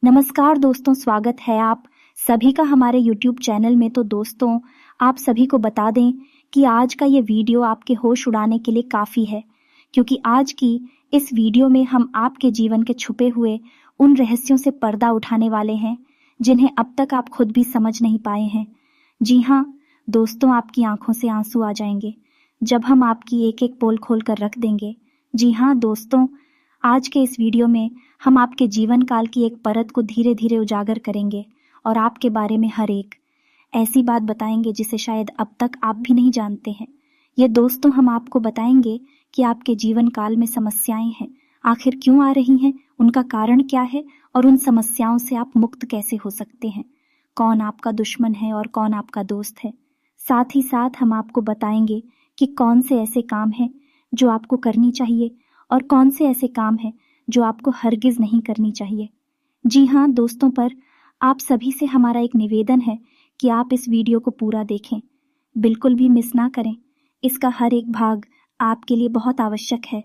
नमस्कार दोस्तों, स्वागत है आप सभी का हमारे YouTube चैनल में। तो दोस्तों, आप सभी को बता दें कि आज का ये वीडियो आपके होश उड़ाने के लिए काफ़ी है, क्योंकि आज की इस वीडियो में हम आपके जीवन के छुपे हुए उन रहस्यों से पर्दा उठाने वाले हैं जिन्हें अब तक आप खुद भी समझ नहीं पाए हैं। जी हाँ दोस्तों, आपकी आंखों से आंसू आ जाएंगे जब हम आपकी एक एक पोल खोल कर रख देंगे। जी हाँ दोस्तों, आज के इस वीडियो में हम आपके जीवन काल की एक परत को धीरे धीरे उजागर करेंगे और आपके बारे में हर एक ऐसी बात बताएंगे जिसे शायद अब तक आप भी नहीं जानते हैं। ये दोस्तों, हम आपको बताएंगे कि आपके जीवन काल में समस्याएं हैं, आखिर क्यों आ रही हैं, उनका कारण क्या है और उन समस्याओं से आप मुक्त कैसे हो सकते हैं। कौन आपका दुश्मन है और कौन आपका दोस्त है। साथ ही साथ हम आपको बताएंगे कि कौन से ऐसे काम हैं जो आपको करनी चाहिए और कौन से ऐसे काम हैं जो आपको हरगिज नहीं करनी चाहिए। जी हाँ दोस्तों, पर आप सभी से हमारा एक निवेदन है कि आप इस वीडियो को पूरा देखें, बिल्कुल भी मिस ना करें। इसका हर एक भाग आपके लिए बहुत आवश्यक है।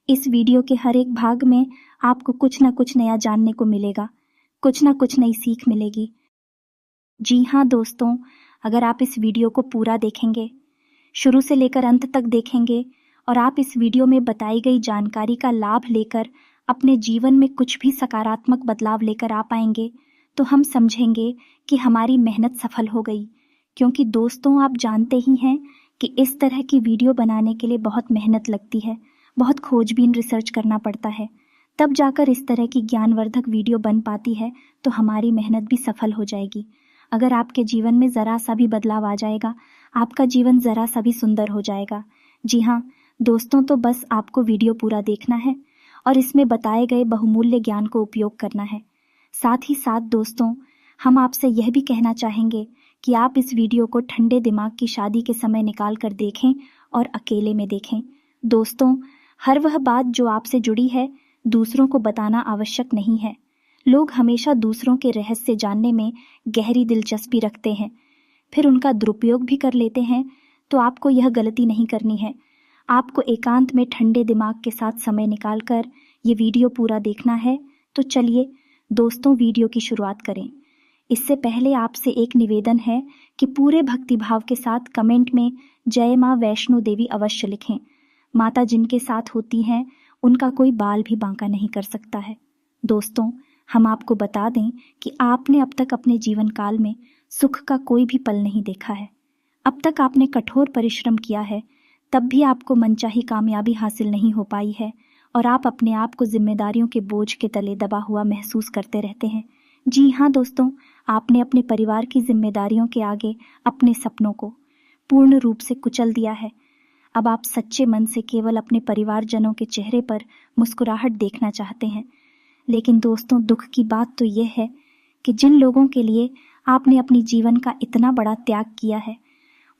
इस वीडियो के हर एक भाग में आपको कुछ ना कुछ नया जानने को मिलेगा, कुछ ना कुछ नई सीख मिलेगी। जी हाँ दोस्तों, अगर आप इस वीडियो को पूरा देखेंगे, शुरू से लेकर अंत तक देखेंगे और आप इस वीडियो में बताई गई जानकारी का लाभ लेकर अपने जीवन में कुछ भी सकारात्मक बदलाव लेकर आ पाएंगे, तो हम समझेंगे कि हमारी मेहनत सफल हो गई। क्योंकि दोस्तों, आप जानते ही हैं कि इस तरह की वीडियो बनाने के लिए बहुत मेहनत लगती है, बहुत खोजबीन रिसर्च करना पड़ता है, तब जाकर इस तरह की ज्ञानवर्धक वीडियो बन पाती है। तो हमारी मेहनत भी सफल हो जाएगी। अगर आपके जीवन में ज़रा सा भी बदलाव आ जाएगा, आपका जीवन ज़रा सा भी सुंदर हो जाएगा। जी हाँ दोस्तों, तो बस आपको वीडियो पूरा देखना है और इसमें बताए गए बहुमूल्य ज्ञान को उपयोग करना है। साथ ही साथ दोस्तों, हम आपसे यह भी कहना चाहेंगे कि आप इस वीडियो को ठंडे दिमाग की शादी के समय निकाल कर देखें और अकेले में देखें। दोस्तों, हर वह बात जो आपसे जुड़ी है दूसरों को बताना आवश्यक नहीं है। लोग हमेशा दूसरों के रहस्य जानने में गहरी दिलचस्पी रखते हैं, फिर उनका दुरुपयोग भी कर लेते हैं। तो आपको यह गलती नहीं करनी है। आपको एकांत में ठंडे दिमाग के साथ समय निकालकर ये वीडियो पूरा देखना है। तो चलिए दोस्तों, वीडियो की शुरुआत करें। इससे पहले आपसे एक निवेदन है कि पूरे भक्तिभाव के साथ कमेंट में जय माँ वैष्णो देवी अवश्य लिखें। माता जिनके साथ होती हैं उनका कोई बाल भी बांका नहीं कर सकता है। दोस्तों, हम आपको बता दें कि आपने अब तक अपने जीवन काल में सुख का कोई भी पल नहीं देखा है। अब तक आपने कठोर परिश्रम किया है, तब भी आपको मनचाही कामयाबी हासिल नहीं हो पाई है और आप अपने आप को जिम्मेदारियों के बोझ के तले दबा हुआ महसूस करते रहते हैं। जी हाँ दोस्तों, आपने अपने परिवार की जिम्मेदारियों के आगे अपने सपनों को पूर्ण रूप से कुचल दिया है। अब आप सच्चे मन से केवल अपने परिवारजनों के चेहरे पर मुस्कुराहट देखना चाहते हैं। लेकिन दोस्तों, दुख की बात तो यह है कि जिन लोगों के लिए आपने अपनी जीवन का इतना बड़ा त्याग किया है,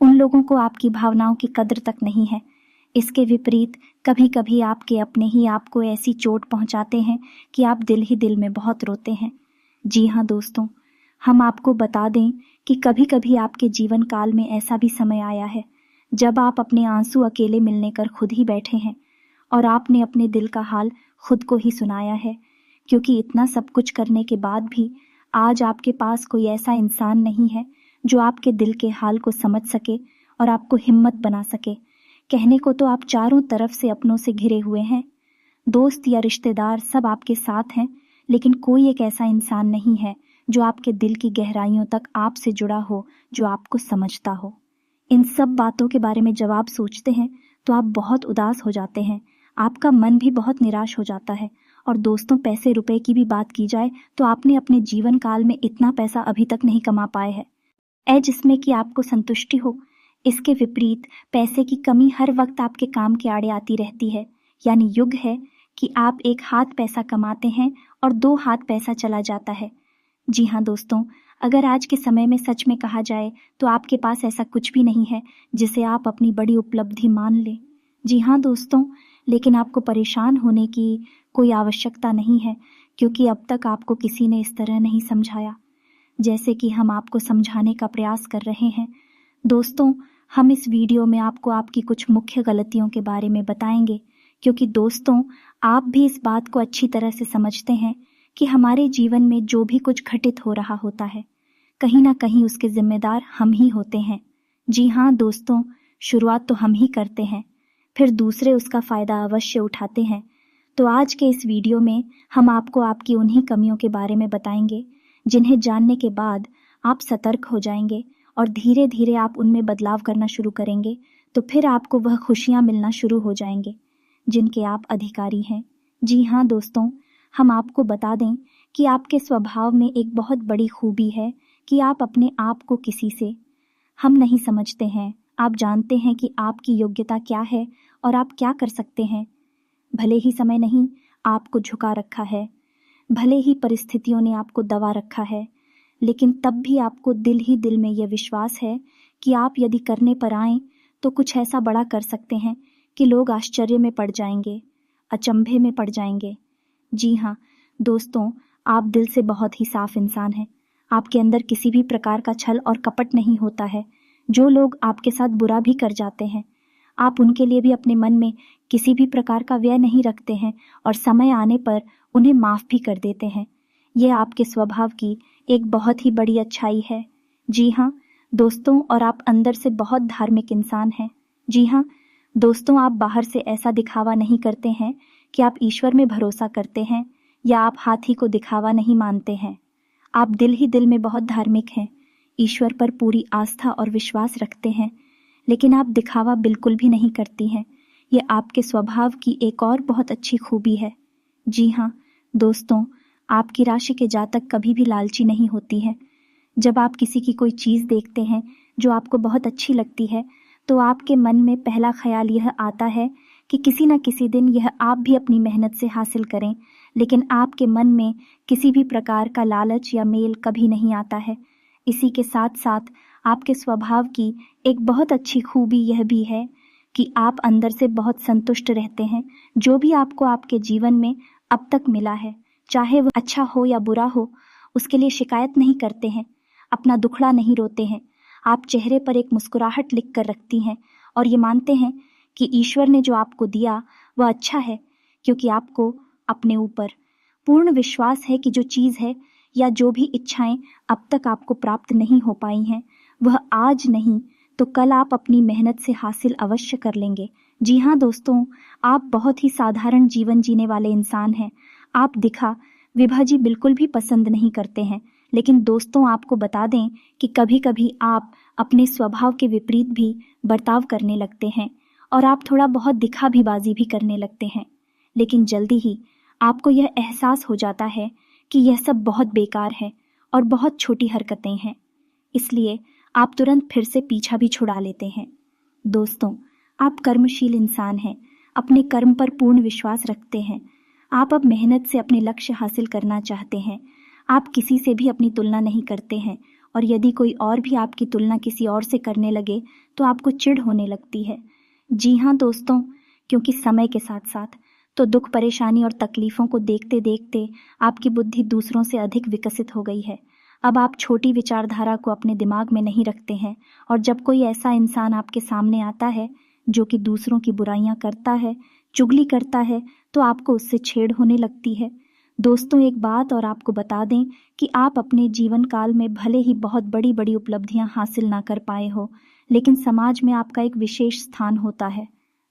उन लोगों को आपकी भावनाओं की कद्र तक नहीं है। इसके विपरीत कभी कभी आपके अपने ही आपको ऐसी चोट पहुंचाते हैं कि आप दिल ही दिल में बहुत रोते हैं। जी हाँ दोस्तों, हम आपको बता दें कि कभी कभी आपके जीवन काल में ऐसा भी समय आया है जब आप अपने आंसू अकेले मिलने कर खुद ही बैठे हैं और आपने अपने दिल का हाल खुद को ही सुनाया है। क्योंकि इतना सब कुछ करने के बाद भी आज आपके पास कोई ऐसा इंसान नहीं है जो आपके दिल के हाल को समझ सके और आपको हिम्मत बना सके। कहने को तो आप चारों तरफ से अपनों से घिरे हुए हैं, दोस्त या रिश्तेदार सब आपके साथ हैं, लेकिन कोई एक ऐसा इंसान नहीं है जो आपके दिल की गहराइयों तक आपसे जुड़ा हो, जो आपको समझता हो। इन सब बातों के बारे में जब आप सोचते हैं तो आप बहुत उदास हो जाते हैं, आपका मन भी बहुत निराश हो जाता है। और दोस्तों, पैसे रुपए की भी बात की जाए तो आपने अपने जीवन काल में इतना पैसा अभी तक नहीं कमा पाए हैं जिसमें कि आपको संतुष्टि हो। इसके विपरीत पैसे की कमी हर वक्त आपके काम के आड़े आती रहती है। यानी युग है कि आप एक हाथ पैसा कमाते हैं और दो हाथ पैसा चला जाता है। जी हाँ दोस्तों, अगर आज के समय में सच में कहा जाए तो आपके पास ऐसा कुछ भी नहीं है जिसे आप अपनी बड़ी उपलब्धि मान लें। जी हाँ दोस्तों, लेकिन आपको परेशान होने की कोई आवश्यकता नहीं है, क्योंकि अब तक आपको किसी ने इस तरह नहीं समझाया जैसे कि हम आपको समझाने का प्रयास कर रहे हैं। दोस्तों, हम इस वीडियो में आपको आपकी कुछ मुख्य गलतियों के बारे में बताएंगे, क्योंकि दोस्तों, आप भी इस बात को अच्छी तरह से समझते हैं कि हमारे जीवन में जो भी कुछ घटित हो रहा होता है, कहीं ना कहीं उसके जिम्मेदार हम ही होते हैं। जी हाँ दोस्तों, शुरुआत तो हम ही करते हैं, फिर दूसरे उसका फ़ायदा अवश्य उठाते हैं। तो आज के इस वीडियो में हम आपको आपकी उन्हीं कमियों के बारे में बताएंगे जिन्हें जानने के बाद आप सतर्क हो जाएंगे और धीरे धीरे आप उनमें बदलाव करना शुरू करेंगे, तो फिर आपको वह खुशियाँ मिलना शुरू हो जाएंगे जिनके आप अधिकारी हैं। जी हाँ दोस्तों, हम आपको बता दें कि आपके स्वभाव में एक बहुत बड़ी खूबी है कि आप अपने आप को किसी से हम नहीं समझते हैं। आप जानते हैं कि आपकी योग्यता क्या है और आप क्या कर सकते हैं। भले ही समय नहीं आपको झुका रखा है, भले ही परिस्थितियों ने आपको दबा रखा है, लेकिन तब भी आपको दिल ही दिल में यह विश्वास है कि आप यदि करने पर आएं तो कुछ ऐसा बड़ा कर सकते हैं कि लोग आश्चर्य में पड़ जाएंगे, अचंभे में पड़ जाएंगे। जी हाँ दोस्तों, आप दिल से बहुत ही साफ इंसान हैं। आपके अंदर किसी भी प्रकार का छल और कपट नहीं होता है। जो लोग आपके साथ बुरा भी कर जाते हैं, आप उनके लिए भी अपने मन में किसी भी प्रकार का व्यय नहीं रखते हैं और समय आने पर उन्हें माफ़ भी कर देते हैं। यह आपके स्वभाव की एक बहुत ही बड़ी अच्छाई है। जी हाँ दोस्तों, और आप अंदर से बहुत धार्मिक इंसान हैं। जी हाँ दोस्तों, आप बाहर से ऐसा दिखावा नहीं करते हैं कि आप ईश्वर में भरोसा करते हैं, या आप हाथी को दिखावा नहीं मानते हैं। आप दिल ही दिल में बहुत धार्मिक हैं, ईश्वर पर पूरी आस्था और विश्वास रखते हैं, लेकिन आप दिखावा बिल्कुल भी नहीं करती हैं। ये आपके स्वभाव की एक और बहुत अच्छी खूबी है। जी हाँ दोस्तों, आपकी राशि के जातक कभी भी लालची नहीं होती है। जब आप किसी की कोई चीज़ देखते हैं जो आपको बहुत अच्छी लगती है, तो आपके मन में पहला ख्याल यह आता है कि किसी न किसी दिन यह आप भी अपनी मेहनत से हासिल करें, लेकिन आपके मन में किसी भी प्रकार का लालच या मेल कभी नहीं आता है। इसी के साथ साथ आपके स्वभाव की एक बहुत अच्छी खूबी यह भी है कि आप अंदर से बहुत संतुष्ट रहते हैं। जो भी आपको आपके जीवन में अब तक मिला है, चाहे वह अच्छा हो या बुरा हो, उसके लिए शिकायत नहीं करते हैं, अपना दुखड़ा नहीं रोते हैं। आप चेहरे पर एक मुस्कुराहट लिख कर रखती हैं और ये मानते हैं कि ईश्वर ने जो आपको दिया वह अच्छा है, क्योंकि आपको अपने ऊपर पूर्ण विश्वास है कि जो चीज़ है या जो भी इच्छाएं अब तक आपको प्राप्त नहीं हो पाई हैं, वह आज नहीं तो कल आप अपनी मेहनत से हासिल अवश्य कर लेंगे। जी हाँ दोस्तों, आप बहुत ही साधारण जीवन जीने वाले इंसान हैं। आप दिखा विभाजी बिल्कुल भी पसंद नहीं करते हैं, लेकिन दोस्तों आपको बता दें कि कभी कभी आप अपने स्वभाव के विपरीत भी बर्ताव करने लगते हैं और आप थोड़ा बहुत दिखा भी बाजी भी करने लगते हैं, लेकिन जल्दी ही आपको यह एहसास हो जाता है कि यह सब बहुत बेकार है और बहुत छोटी हरकतें हैं, इसलिए आप तुरंत फिर से पीछा भी छुड़ा लेते हैं। दोस्तों, आप कर्मशील इंसान हैं, अपने कर्म पर पूर्ण विश्वास रखते हैं। आप अब मेहनत से अपने लक्ष्य हासिल करना चाहते हैं। आप किसी से भी अपनी तुलना नहीं करते हैं, और यदि कोई और भी आपकी तुलना किसी और से करने लगे तो आपको चिढ़ होने लगती है। जी हाँ दोस्तों, क्योंकि समय के साथ साथ तो दुख, परेशानी और तकलीफ़ों को देखते देखते आपकी बुद्धि दूसरों से अधिक विकसित हो गई है। अब आप छोटी विचारधारा को अपने दिमाग में नहीं रखते हैं, और जब कोई ऐसा इंसान आपके सामने आता है जो कि दूसरों की बुराइयां करता है, चुगली करता है, तो आपको उससे छेड़ होने लगती है। दोस्तों, एक बात और आपको बता दें कि आप अपने जीवन काल में भले ही बहुत बड़ी बड़ी उपलब्धियां हासिल ना कर पाए हो, लेकिन समाज में आपका एक विशेष स्थान होता है।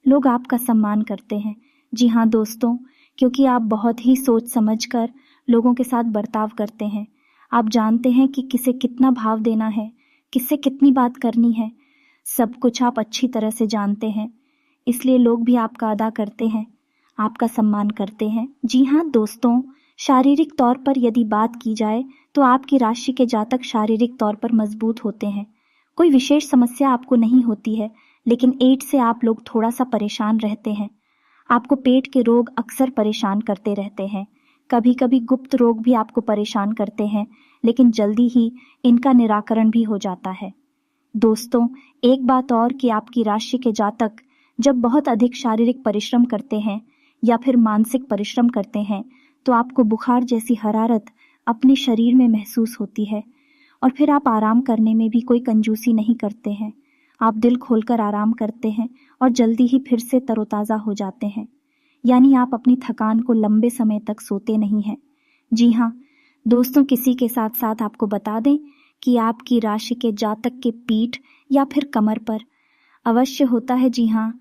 लोग आपका सम्मान करते हैं। जी हाँ दोस्तों, क्योंकि आप बहुत ही सोच समझकर लोगों के साथ बर्ताव करते हैं। आप जानते हैं कि किसे कितना भाव देना है, किससे कितनी बात करनी है, सब कुछ आप अच्छी तरह से जानते हैं। इसलिए लोग भी आपका अदा करते हैं, आपका सम्मान करते हैं। जी हाँ दोस्तों, शारीरिक तौर पर यदि बात की जाए तो आपकी राशि के जातक शारीरिक तौर पर मजबूत होते हैं। कोई विशेष समस्या आपको नहीं होती है, लेकिन एड्स से आप लोग थोड़ा सा परेशान रहते हैं। आपको पेट के रोग अक्सर परेशान करते रहते हैं। कभी कभी गुप्त रोग भी आपको परेशान करते हैं, लेकिन जल्दी ही इनका निराकरण भी हो जाता है। दोस्तों, एक बात और कि आपकी राशि के जातक जब बहुत अधिक शारीरिक परिश्रम करते हैं या फिर मानसिक परिश्रम करते हैं, तो आपको बुखार जैसी हरारत अपने शरीर में महसूस होती है, और फिर आप आराम करने में भी कोई कंजूसी नहीं करते हैं। आप दिल खोलकर आराम करते हैं और जल्दी ही फिर से तरोताज़ा हो जाते हैं। यानी आप अपनी थकान को लंबे समय तक सोते नहीं हैं। जी हाँ दोस्तों, किसी के साथ साथ आपको बता दें कि आपकी राशि के जातक के पीठ या फिर कमर पर अवश्य होता है। जी हाँ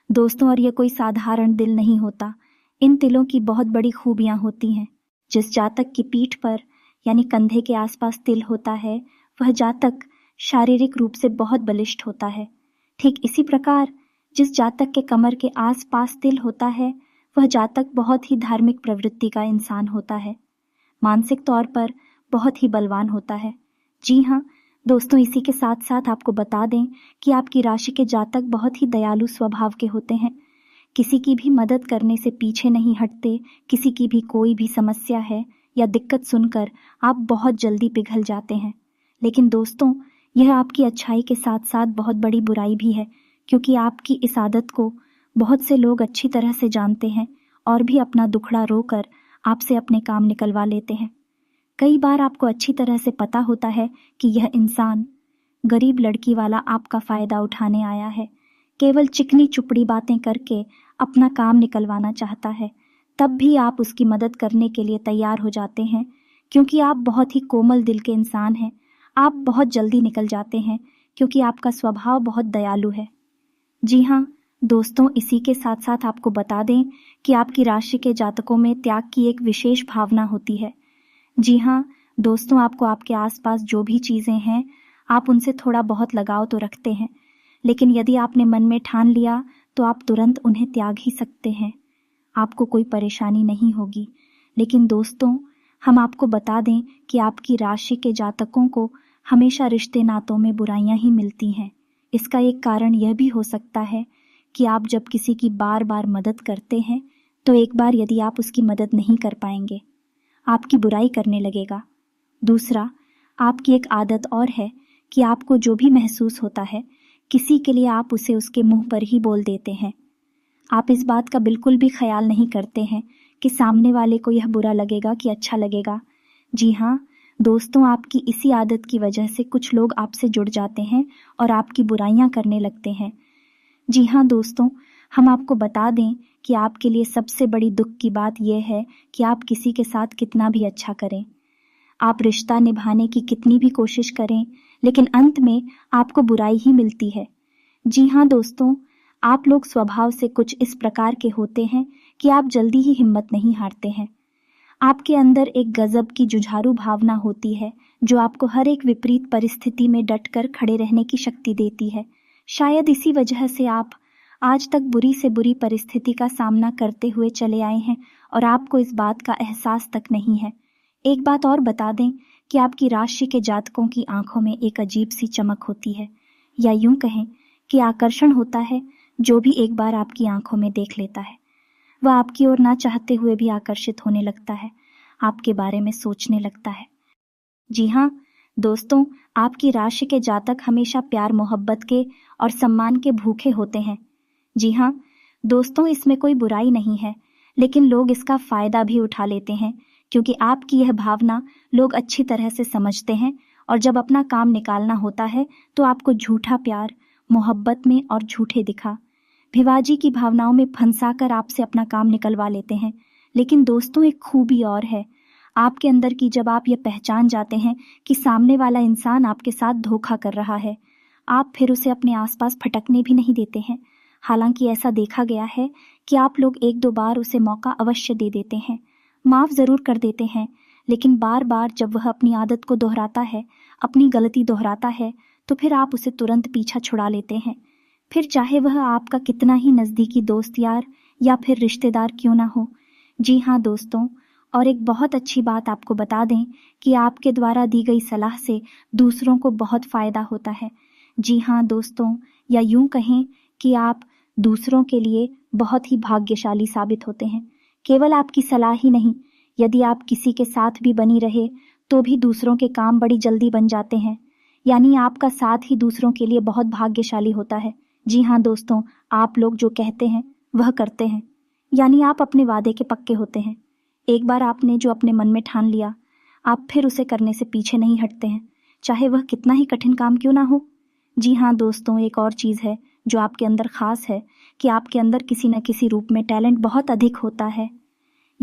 दोस्तों, और यह कोई साधारण दिल नहीं होता। इन तिलों की बहुत बड़ी खूबियां होती हैं। जिस जातक की पीठ पर यानी कंधे के आसपास तिल होता है, वह जातक शारीरिक रूप से बहुत बलिष्ठ होता है। ठीक इसी प्रकार जिस जातक के कमर के आसपास तिल होता है, वह जातक बहुत ही धार्मिक प्रवृत्ति का इंसान होता है, मानसिक तौर पर बहुत ही बलवान होता है। जी हाँ दोस्तों, इसी के साथ साथ आपको बता दें कि आपकी राशि के जातक बहुत ही दयालु स्वभाव के होते हैं। किसी की भी मदद करने से पीछे नहीं हटते। किसी की भी कोई भी समस्या है या दिक्कत सुनकर आप बहुत जल्दी पिघल जाते हैं। लेकिन दोस्तों, यह आपकी अच्छाई के साथ साथ बहुत बड़ी बुराई भी है, क्योंकि आपकी इस आदत को बहुत से लोग अच्छी तरह से जानते हैं और भी अपना दुखड़ा रोकर आपसे अपने काम निकलवा लेते हैं। कई बार आपको अच्छी तरह से पता होता है कि यह इंसान गरीब लड़की वाला आपका फायदा उठाने आया है, केवल चिकनी चुपड़ी बातें करके अपना काम निकलवाना चाहता है। तब भी आप उसकी मदद करने के लिए तैयार हो जाते हैं, क्योंकि आप बहुत ही कोमल दिल के इंसान हैं। आप बहुत जल्दी निकल जाते हैं क्योंकि आपका स्वभाव बहुत दयालु है। जी हाँ दोस्तों, इसी के साथ साथ आपको बता दें कि आपकी राशि के जातकों में त्याग की एक विशेष भावना होती है। जी हाँ दोस्तों, आपको आपके आसपास जो भी चीज़ें हैं, आप उनसे थोड़ा बहुत लगाव तो रखते हैं, लेकिन यदि आपने मन में ठान लिया तो आप तुरंत उन्हें त्याग ही सकते हैं। आपको कोई परेशानी नहीं होगी। लेकिन दोस्तों, हम आपको बता दें कि आपकी राशि के जातकों को हमेशा रिश्ते नातों में बुराइयां ही मिलती हैं। इसका एक कारण यह भी हो सकता है कि आप जब किसी की बार बार मदद करते हैं, तो एक बार यदि आप उसकी मदद नहीं कर पाएंगे, आपकी बुराई करने लगेगा। दूसरा, आपकी एक आदत और है कि आपको जो भी महसूस होता है, किसी के लिए आप उसे उसके मुंह पर ही बोल देते हैं। आप इस बात का बिल्कुल भी ख्याल नहीं करते हैं कि सामने वाले को यह बुरा लगेगा कि अच्छा लगेगा। जी हाँ दोस्तों, आपकी इसी आदत की वजह से कुछ लोग आपसे जुड़ जाते हैं और आपकी बुराइयां करने लगते हैं। जी हाँ दोस्तों, हम आपको बता दें कि आपके लिए सबसे बड़ी दुख की बात यह है कि आप किसी के साथ कितना भी अच्छा करें, आप रिश्ता निभाने की कितनी भी कोशिश करें, लेकिन अंत में आपको बुराई ही मिलती है। जी हाँ दोस्तों, आप लोग स्वभाव से कुछ इस प्रकार के होते हैं कि आप जल्दी ही हिम्मत नहीं हारते हैं। आपके अंदर एक गजब की जुझारू भावना होती है, जो आपको हर एक विपरीत परिस्थिति में डटकर खड़े रहने की शक्ति देती है। शायद इसी वजह से आप आज तक बुरी से बुरी परिस्थिति का सामना करते हुए चले आए हैं और आपको इस बात का एहसास तक नहीं है। एक बात और बता दें कि आपकी राशि के जातकों की आंखों में एक अजीब सी चमक होती है, या यूं कहें कि आकर्षण होता है। जो भी एक बार आपकी आंखों में देख लेता है, वह आपकी ओर ना चाहते हुए भी आकर्षित होने लगता है, आपके बारे में सोचने लगता है। जी हाँ दोस्तों, आपकी राशि के जातक हमेशा प्यार मोहब्बत के और सम्मान के भूखे होते हैं। जी हाँ दोस्तों, इसमें कोई बुराई नहीं है, लेकिन लोग इसका फायदा भी उठा लेते हैं, क्योंकि आपकी यह भावना लोग अच्छी तरह से समझते हैं, और जब अपना काम निकालना होता है तो आपको झूठा प्यार मोहब्बत में और झूठे दिखा भिवाजी की भावनाओं में फंसाकर आपसे अपना काम निकलवा लेते हैं। लेकिन दोस्तों, एक खूबी और है आपके अंदर की। जब आप ये पहचान जाते हैं कि सामने वाला इंसान आपके साथ धोखा कर रहा है, आप फिर उसे अपने आसपास फटकने भी नहीं देते हैं। हालांकि ऐसा देखा गया है कि आप लोग एक दो बार उसे मौका अवश्य दे देते हैं, माफ जरूर कर देते हैं, लेकिन बार बार जब वह अपनी आदत को दोहराता है, अपनी गलती दोहराता है, तो फिर आप उसे तुरंत पीछा छुड़ा लेते हैं। फिर चाहे वह आपका कितना ही नज़दीकी दोस्त यार या फिर रिश्तेदार क्यों ना हो। जी हाँ दोस्तों, और एक बहुत अच्छी बात आपको बता दें कि आपके द्वारा दी गई सलाह से दूसरों को बहुत फ़ायदा होता है। जी हाँ दोस्तों, या यूं कहें कि आप दूसरों के लिए बहुत ही भाग्यशाली साबित होते हैं। केवल आपकी सलाह ही नहीं, यदि आप किसी के साथ भी बनी रहे तो भी दूसरों के काम बड़ी जल्दी बन जाते हैं। यानी आपका साथ ही दूसरों के लिए बहुत भाग्यशाली होता है। जी हाँ दोस्तों, आप लोग जो कहते हैं वह करते हैं, यानी आप अपने वादे के पक्के होते हैं। एक बार आपने जो अपने मन में ठान लिया, आप फिर उसे करने से पीछे नहीं हटते हैं, चाहे वह कितना ही कठिन काम क्यों ना हो। जी हाँ दोस्तों, एक और चीज़ है जो आपके अंदर खास है कि आपके अंदर किसी न किसी रूप में टैलेंट बहुत अधिक होता है।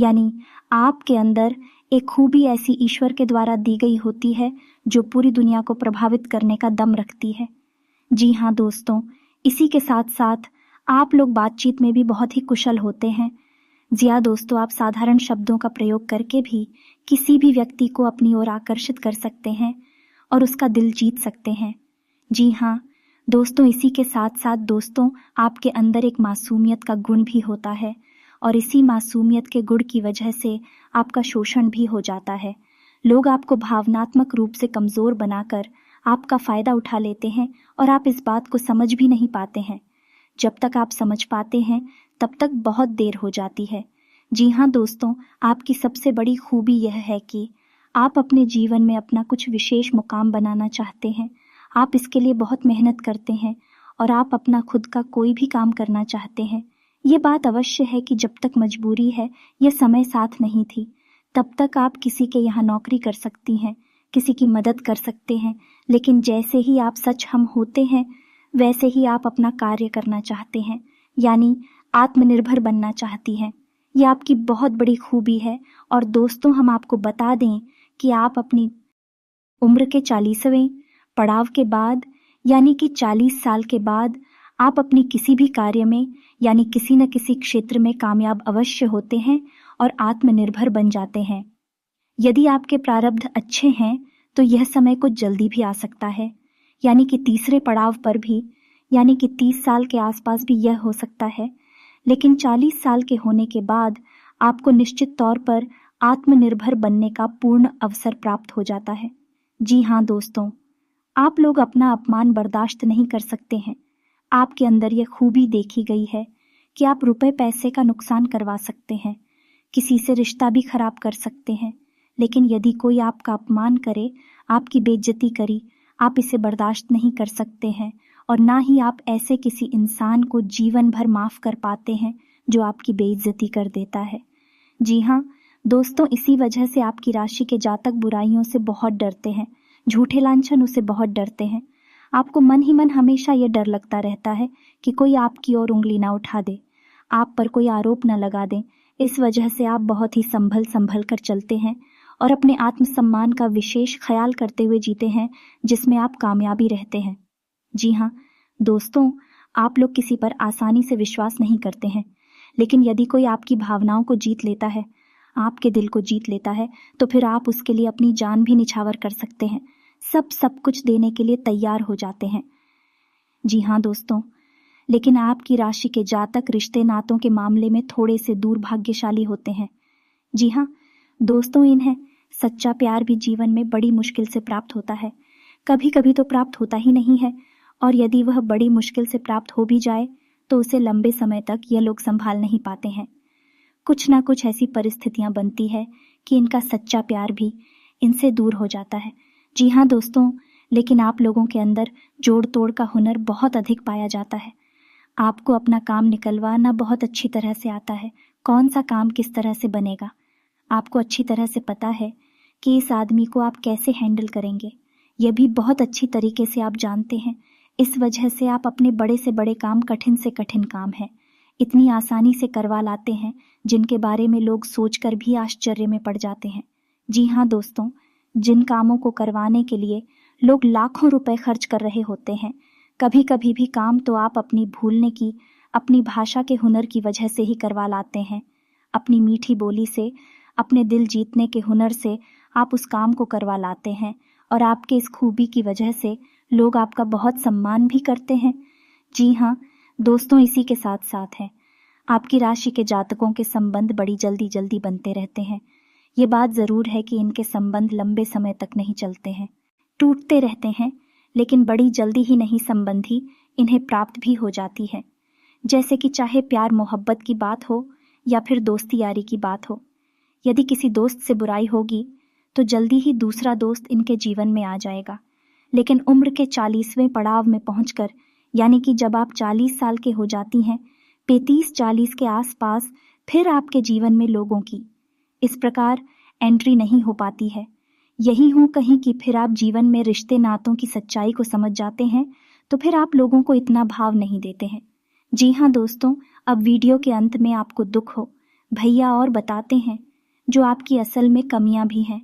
यानी आपके अंदर एक खूबी ऐसी ईश्वर के द्वारा दी गई होती है जो पूरी दुनिया को प्रभावित करने का दम रखती है। जी हाँ दोस्तों, इसी के साथ साथ आप लोग बातचीत में भी बहुत ही कुशल होते हैं। जिया दोस्तों, आप साधारण शब्दों का प्रयोग करके भी किसी भी व्यक्ति को अपनी ओर आकर्षित कर सकते हैं और उसका दिल जीत सकते हैं। जी हाँ दोस्तों, इसी के साथ साथ दोस्तों, आपके अंदर एक मासूमियत का गुण भी होता है और इसी मासूमियत के गुण की वजह से आपका शोषण भी हो जाता है। लोग आपको भावनात्मक रूप से कमज़ोर बनाकर आपका फ़ायदा उठा लेते हैं और आप इस बात को समझ भी नहीं पाते हैं। जब तक आप समझ पाते हैं तब तक बहुत देर हो जाती है। जी हाँ दोस्तों, आपकी सबसे बड़ी खूबी यह है कि आप अपने जीवन में अपना कुछ विशेष मुकाम बनाना चाहते हैं। आप इसके लिए बहुत मेहनत करते हैं और आप अपना खुद का कोई भी काम करना चाहते हैं। ये बात अवश्य है कि जब तक मजबूरी है या समय साथ नहीं थी, तब तक आप किसी के यहाँ नौकरी कर सकती हैं, किसी की मदद कर सकते हैं, लेकिन जैसे ही आप सच हम होते हैं वैसे ही आप अपना कार्य करना चाहते हैं, यानी आत्मनिर्भर बनना चाहती हैं। ये आपकी बहुत बड़ी खूबी है। और दोस्तों, हम आपको बता दें कि आप अपनी उम्र के 40वें पड़ाव के बाद, यानी कि 40 साल के बाद, आप अपनी किसी भी कार्य में यानी किसी न किसी क्षेत्र में कामयाब अवश्य होते हैं और आत्मनिर्भर बन जाते हैं। यदि आपके प्रारब्ध अच्छे हैं तो यह समय कुछ जल्दी भी आ सकता है, यानी कि तीसरे पड़ाव पर भी, यानी कि 30 साल के आसपास भी यह हो सकता है। लेकिन 40 साल के होने के बाद आपको निश्चित तौर पर आत्मनिर्भर बनने का पूर्ण अवसर प्राप्त हो जाता है। जी हाँ दोस्तों, आप लोग अपना अपमान बर्दाश्त नहीं कर सकते हैं। आपके अंदर यह खूबी देखी गई है कि आप रुपए पैसे का नुकसान करवा सकते हैं, किसी से रिश्ता भी खराब कर सकते हैं, लेकिन यदि कोई आपका अपमान करे, आपकी बेइज्जती करी, आप इसे बर्दाश्त नहीं कर सकते हैं और ना ही आप ऐसे किसी इंसान को जीवन भर माफ कर पाते हैं जो आपकी बेइज्जती कर देता है। जी हाँ दोस्तों, इसी वजह से आपकी राशि के जातक बुराइयों से बहुत डरते हैं, झूठे लांछनों से बहुत डरते हैं। आपको मन ही मन हमेशा ये डर लगता रहता है कि कोई आपकी ओर उंगली ना उठा दे, आप पर कोई आरोप न लगा दे। इस वजह से आप बहुत ही संभल संभल कर चलते हैं और अपने आत्मसम्मान का विशेष ख्याल करते हुए जीते हैं, जिसमें आप कामयाबी रहते हैं। जी हाँ दोस्तों, आप लोग किसी पर आसानी से विश्वास नहीं करते हैं, लेकिन यदि कोई आपकी भावनाओं को जीत लेता है, आपके दिल को जीत लेता है, तो फिर आप उसके लिए अपनी जान भी निछावर कर सकते हैं, सब कुछ देने के लिए तैयार हो जाते हैं। जी हाँ दोस्तों, लेकिन आपकी राशि के जातक रिश्ते नातों के मामले में थोड़े से दुर्भाग्यशाली होते हैं। जी हाँ दोस्तों, इन्हें सच्चा प्यार भी जीवन में बड़ी मुश्किल से प्राप्त होता है, कभी कभी तो प्राप्त होता ही नहीं है, और यदि वह बड़ी मुश्किल से प्राप्त हो भी जाए तो उसे लंबे समय तक यह लोग संभाल नहीं पाते हैं। कुछ ना कुछ ऐसी परिस्थितियां बनती है कि इनका सच्चा प्यार भी इनसे दूर हो जाता है। जी हाँ दोस्तों, लेकिन आप लोगों के अंदर जोड़ तोड़ का हुनर बहुत अधिक पाया जाता है। आपको अपना काम निकलवाना बहुत अच्छी तरह से आता है, कौन सा काम किस तरह से बनेगा। आपको अच्छी तरह से पता है कि इस आदमी को आप कैसे हैंडल करेंगे, यह भी बहुत अच्छी तरीके से आप जानते हैं। इस वजह से आप अपने बड़े से बड़े काम, कठिन से कठिन काम है, इतनी आसानी से करवा लाते हैं जिनके बारे में लोग सोचकर भी आश्चर्य में पड़ जाते हैं। जी हाँ दोस्तों, जिन कामों को करवाने के लिए लोग लाखों रुपए खर्च कर रहे होते हैं, कभी कभी भी काम तो आप अपनी भूलने की, अपनी भाषा के हुनर की वजह से ही करवा लाते हैं। अपनी मीठी बोली से, अपने दिल जीतने के हुनर से आप उस काम को करवा लाते हैं और आपके इस खूबी की वजह से लोग आपका बहुत सम्मान भी करते हैं। जी हाँ दोस्तों, इसी के साथ साथ है आपकी राशि के जातकों के संबंध बड़ी जल्दी जल्दी बनते रहते हैं। ये बात ज़रूर है कि इनके संबंध लंबे समय तक नहीं चलते हैं, टूटते रहते हैं, लेकिन बड़ी जल्दी ही नहीं संबंधी इन्हें प्राप्त भी हो जाती है। जैसे कि चाहे प्यार मोहब्बत की बात हो या फिर दोस्ती यारी की बात हो, यदि किसी दोस्त से बुराई होगी तो जल्दी ही दूसरा दोस्त इनके जीवन में आ जाएगा। लेकिन उम्र के 40वें पड़ाव में पहुंचकर, यानी कि जब आप 40 साल के हो जाती हैं, 35-40 के आसपास, फिर आपके जीवन में लोगों की इस प्रकार एंट्री नहीं हो पाती है। यही हूँ कहीं कि फिर आप जीवन में रिश्ते नातों की सच्चाई को समझ जाते हैं, तो फिर आप लोगों को इतना भाव नहीं देते हैं। जी हाँ दोस्तों, अब वीडियो के अंत में आपको दुख हो, भैया और बताते हैं जो आपकी असल में कमियां भी हैं।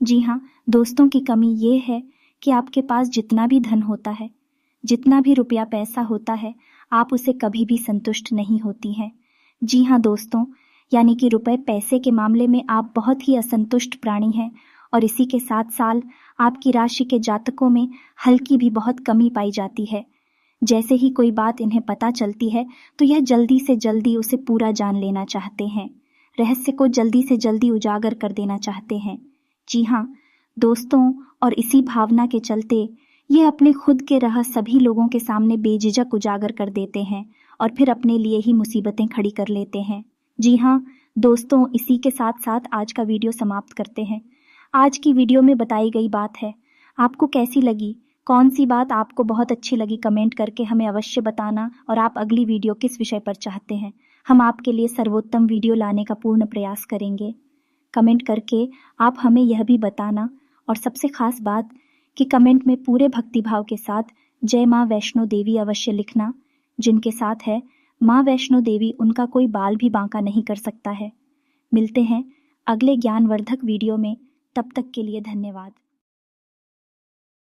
जी हाँ दोस्तों, की कमी ये है कि आपके पास जितना भी धन होता है, जितना भी रुपया पैसा होता है, आप उसे कभी भी संतुष्ट नहीं होती हैं। जी हाँ दोस्तों, यानी कि रुपए पैसे के मामले में आप बहुत ही असंतुष्ट प्राणी हैं और इसी के साथ साथ आपकी राशि के जातकों में हल्की भी बहुत कमी पाई जाती है। जैसे ही कोई बात इन्हें पता चलती है तो यह जल्दी से जल्दी उसे पूरा जान लेना चाहते हैं, रहस्य को जल्दी से जल्दी उजागर कर देना चाहते हैं। जी हाँ दोस्तों, और इसी भावना के चलते ये अपने खुद के रहस्य सभी लोगों के सामने बेझिझक उजागर कर देते हैं और फिर अपने लिए ही मुसीबतें खड़ी कर लेते हैं। जी हाँ दोस्तों, इसी के साथ साथ आज का वीडियो समाप्त करते हैं। आज की वीडियो में बताई गई बात है, आपको कैसी लगी? कौन सी बात आपको बहुत अच्छी लगी? कमेंट करके हमें अवश्य बताना। और आप अगली वीडियो किस विषय पर चाहते हैं, हम आपके लिए सर्वोत्तम वीडियो लाने का पूर्ण प्रयास करेंगे। कमेंट करके आप हमें यह भी बताना, और सबसे खास बात कि कमेंट में पूरे भक्तिभाव के साथ जय माँ वैष्णो देवी अवश्य लिखना। जिनके साथ है माँ वैष्णो देवी, उनका कोई बाल भी बांका नहीं कर सकता है। मिलते हैं अगले ज्ञानवर्धक वीडियो में, तब तक के लिए धन्यवाद।